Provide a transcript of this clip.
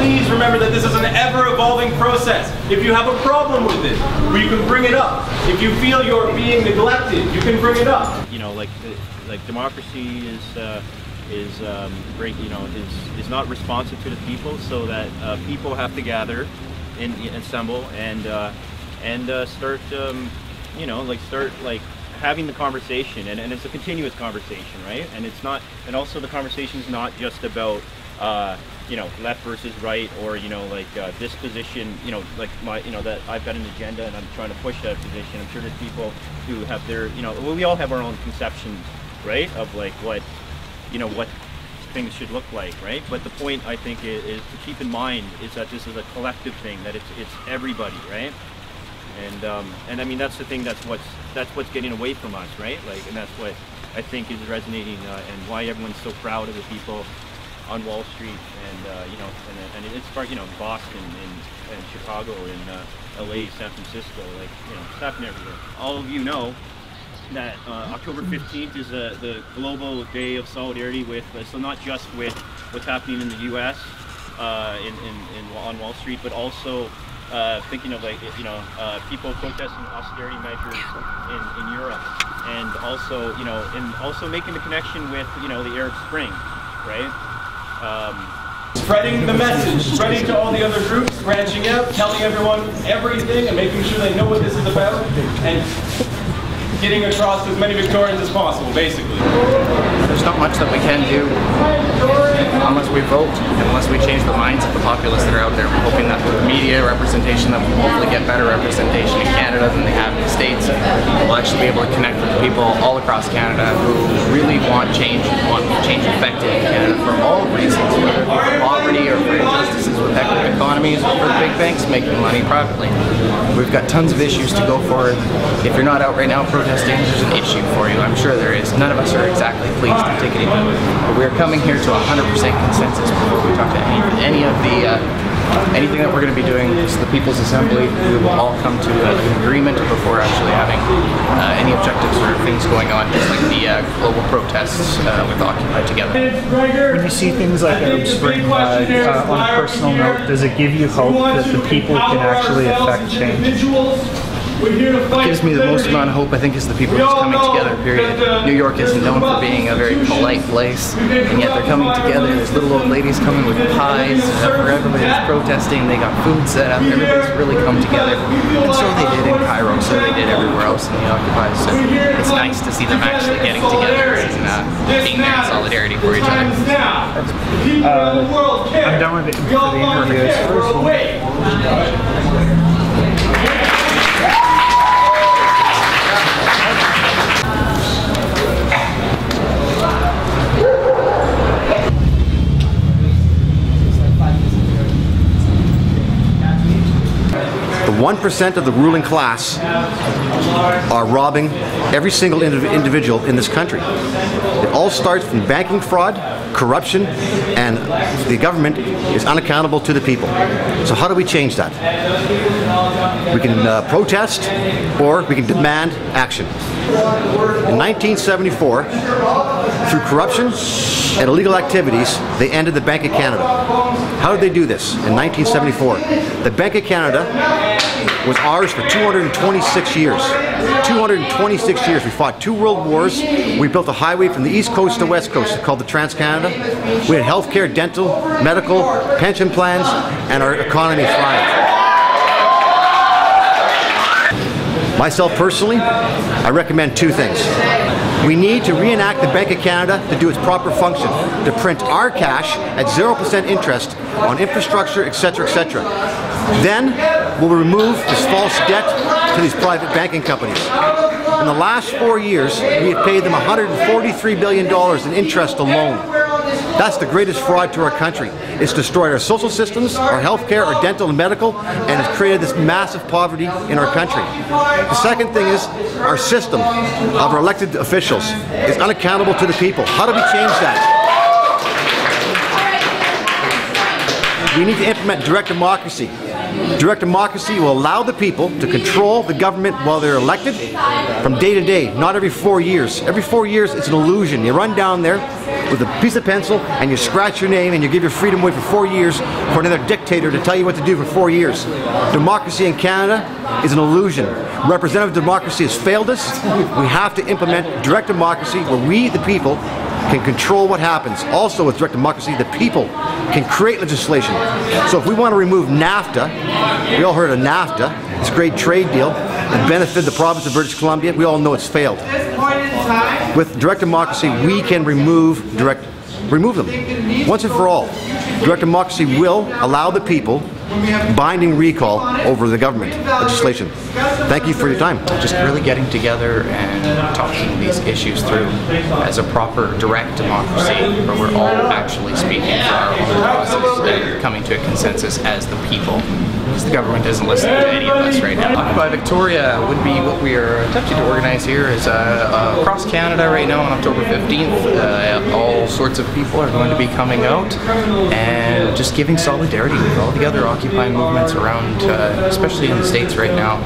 please remember that this is an ever-evolving process. If you have a problem with it, you can bring it up. If you feel you're being neglected, you can bring it up. You know, like democracy is not responsive to the people, so that people have to gather and assemble and start start having the conversation, and it's a continuous conversation, right? And it's not, and also the conversation is not just about left versus right, or this position, that I've got an agenda and I'm trying to push that position. I'm sure there's people who have their, we all have our own conceptions, right, of what things should look like, right? But the point, I think, is to keep in mind is that this is a collective thing, that it's everybody, right? And I mean, that's the thing, that's what's getting away from us, right? And that's what I think is resonating, and why everyone's so proud of the people on Wall Street, and it's Boston and Chicago and LA, San Francisco, it's happening everywhere. All of you know that October 15th is the global day of solidarity with, so not just with what's happening in the U.S. On Wall Street, but also thinking of people protesting austerity measures in Europe, and also making the connection with the Arab Spring, right? Spreading the message, spreading to all the other groups, branching out, telling everyone everything, and making sure they know what this is about, and getting across to as many Victorians as possible, basically. There's not much that we can do unless we vote, unless we change the minds of the populace that are out there. We're hoping that with media representation, that we'll hopefully get better representation in Canada than they have in the States, and we'll actually be able to connect with people all across Canada who really want change effected in Canada for all reasons, whether it be for poverty or for injustices with economic economies, or for the big banks making money privately. We've got tons of issues to go for. If you're not out right now protesting, there's an issue for you. I'm sure there is. None of us are exactly pleased to take any vote, but we're coming here to 100% consensus before we talk to any of the anything that we're going to be doing. It's the People's Assembly. We will all come to an agreement before actually having any objectives or things going on, just like the global protests with Occupy Together. When you see things like Arab Spring on a personal note, does it give you hope that the people can actually affect change? What gives me the most amount of hope, I think, is the people just coming together, period. New York isn't known for being a very polite place, and yet they're coming together. There's little old ladies coming with pies, everybody's protesting, they got food set up, everybody's really come together. And so they did in Cairo, so they did everywhere else in the Occupy. So it's nice to see them actually getting together and being there in solidarity for each other. I'm done with it for the interviews. The 1% of the ruling class are robbing every single individual in this country. It all starts from banking fraud, corruption, and the government is unaccountable to the people. So how do we change that? We can protest, or we can demand action. In 1974, through corruption and illegal activities, they ended the Bank of Canada. How did they do this in 1974? The Bank of Canada was ours for 226 years. 226 years. We fought 2 world wars. We built a highway from the East Coast to West Coast called the Trans-Canada. We had healthcare, dental, medical, pension plans, and our economy thrived. Myself personally, I recommend 2 things. We need to reenact the Bank of Canada to do its proper function, to print our cash at 0% interest on infrastructure, etc., etc. Then we'll remove this false debt to these private banking companies. In the last 4 years, we have paid them $143 billion in interest alone. That's the greatest fraud to our country. It's destroyed our social systems, our healthcare, our dental and medical, and it's created this massive poverty in our country. The second thing is our system of our elected officials is unaccountable to the people. How do we change that? We need to implement direct democracy. Direct democracy will allow the people to control the government while they're elected from day to day, not every 4 years. Every 4 years it's an illusion. You run down there, with a piece of pencil and you scratch your name and you give your freedom away for 4 years for another dictator to tell you what to do for 4 years. Democracy in Canada is an illusion. Representative democracy has failed us. We have to implement direct democracy where we, the people, can control what happens. Also with direct democracy, the people can create legislation. So if we want to remove NAFTA, we all heard of NAFTA, this great trade deal that benefited the province of British Columbia, we all know it's failed. With direct democracy, we can remove them once and for all. Direct democracy will allow the people binding recall over the government legislation. Thank you for your time. Just really getting together and talking these issues through as a proper direct democracy where we're all actually speaking for our own causes and coming to a consensus as the people. Because the government doesn't listen to any of us right now. Occupy Victoria would be what we are attempting to organize here is across Canada right now on October 15th. All sorts of people are going to be coming out and just giving solidarity with all the other Occupy movements around, especially in the States right now.